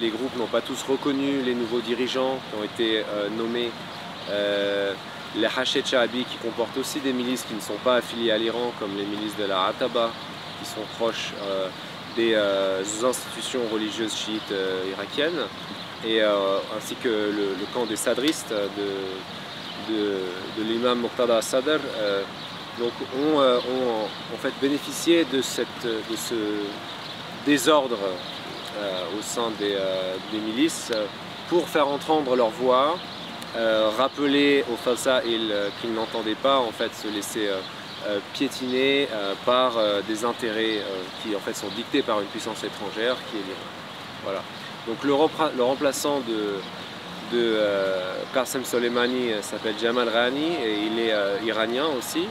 Les groupes n'ont pas tous reconnu les nouveaux dirigeants qui ont été nommés. Les Hachet Sha'abi qui comportent aussi des milices qui ne sont pas affiliées à l'Iran, comme les milices de la Ataba, qui sont proches des institutions religieuses chiites irakiennes, et ainsi que le camp des sadristes de l'imam Muqtada Sadr, donc ont en fait bénéficié de ce désordre au sein des milices pour faire entendre leur voix, rappeler aux Fasa'il qu'ils n'entendaient pas en fait se laisser piétiner par des intérêts qui en fait sont dictés par une puissance étrangère qui est l'Iran. Voilà. Donc le remplaçant de Qasem Soleimani s'appelle Jamal Ghani et il est iranien aussi.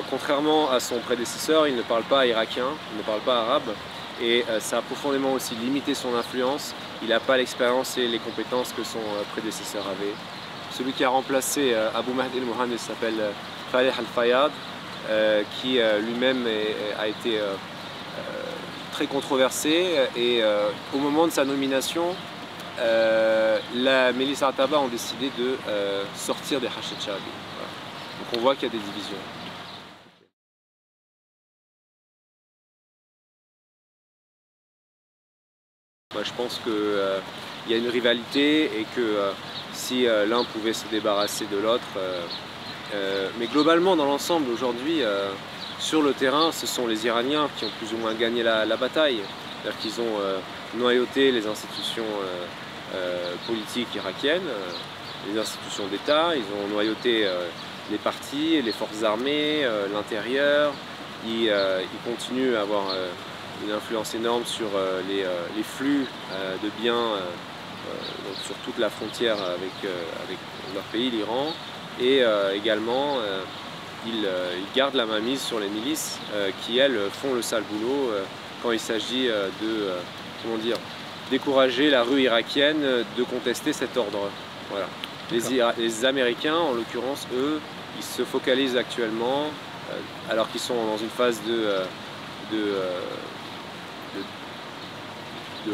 Contrairement à son prédécesseur, il ne parle pas irakien, il ne parle pas arabe, et ça a profondément aussi limité son influence. Il n'a pas l'expérience et les compétences que son prédécesseur avait. Celui qui a remplacé Abu Mahdi al-Muhandis s'appelle Falih al-Fayyad, qui lui-même a été très controversé, et au moment de sa nomination, la milice Ataba ont décidé de sortir des Hachet Sha'abi. Voilà. Donc on voit qu'il y a des divisions. Moi, je pense qu'il y a une rivalité et que si l'un pouvait se débarrasser de l'autre, mais globalement dans l'ensemble aujourd'hui, sur le terrain, ce sont les Iraniens qui ont plus ou moins gagné la bataille. C'est-à-dire qu'ils ont noyauté les institutions politiques irakiennes, les institutions d'État, ils ont noyauté les partis, les forces armées, l'intérieur. Ils continuent à avoir une influence énorme sur les flux de biens donc sur toute la frontière avec leur pays, l'Iran, et également ils gardent la mainmise sur les milices qui, elles, font le sale boulot quand il s'agit de comment dire, décourager la rue irakienne de contester cet ordre. Voilà. Les Américains, en l'occurrence, eux, ils se focalisent actuellement, alors qu'ils sont dans une phase de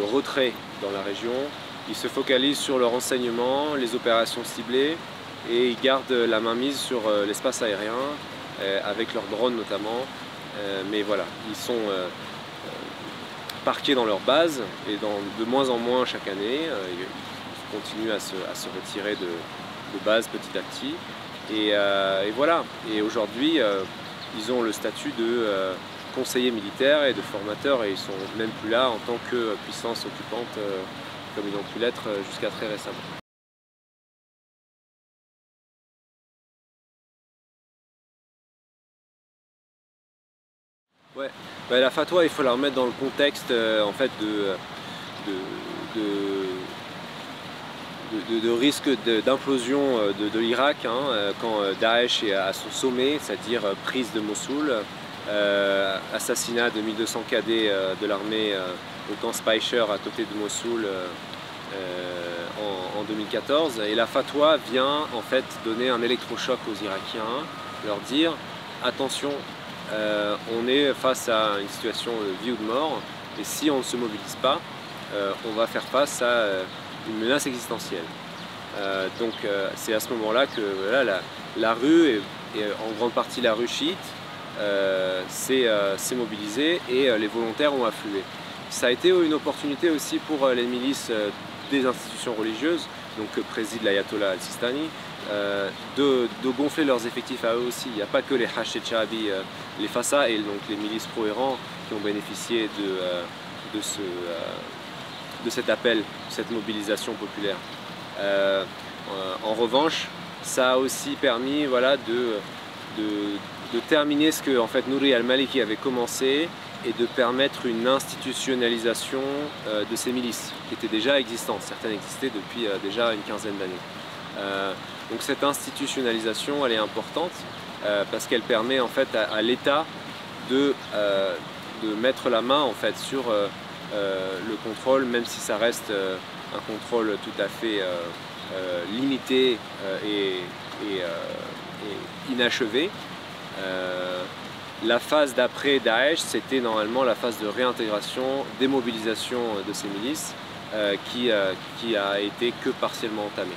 retrait dans la région, ils se focalisent sur le renseignement, les opérations ciblées, et ils gardent la mainmise sur l'espace aérien, avec leurs drones notamment. Mais voilà, ils sont parqués dans leur base, et de moins en moins chaque année. Ils continuent à se retirer de base petit à petit. Et voilà, et aujourd'hui, ils ont le statut de conseillers militaires et de formateurs, et ils sont même plus là en tant que puissance occupante comme ils ont pu l'être jusqu'à très récemment. Ouais, bah, la fatwa, il faut la remettre dans le contexte en fait de risque d'implosion de l'Irak, hein, quand Daesh est à son sommet, c'est-à-dire prise de Mossoul, assassinat de 1200 cadets de l'armée au camp Speicher à côté de Mossoul en 2014. Et la fatwa vient en fait donner un électrochoc aux Irakiens, leur dire attention, on est face à une situation de vie ou de mort, et si on ne se mobilise pas, on va faire face à une menace existentielle. Donc c'est à ce moment-là que voilà, la rue, et en grande partie la rue chiite, s'est mobilisée, et les volontaires ont afflué. Ça a été une opportunité aussi pour les milices des institutions religieuses, donc que préside l'ayatollah al-Sistani, de gonfler leurs effectifs à eux aussi. Il n'y a pas que les Hachet Sha'abi, les Fasa'il, donc les milices pro-Iran, qui ont bénéficié de cet appel, de cette mobilisation populaire. En revanche, ça a aussi permis, voilà, de terminer ce que en fait Nouri al-Maliki avait commencé, et de permettre une institutionnalisation de ces milices qui étaient déjà existantes. Certaines existaient depuis déjà une quinzaine d'années. Donc cette institutionnalisation, elle est importante parce qu'elle permet en fait à l'État de mettre la main en fait sur le contrôle, même si ça reste un contrôle tout à fait limité et inachevé. La phase d'après Daesh, c'était normalement la phase de réintégration, démobilisation de ces milices, qui a été que partiellement entamée.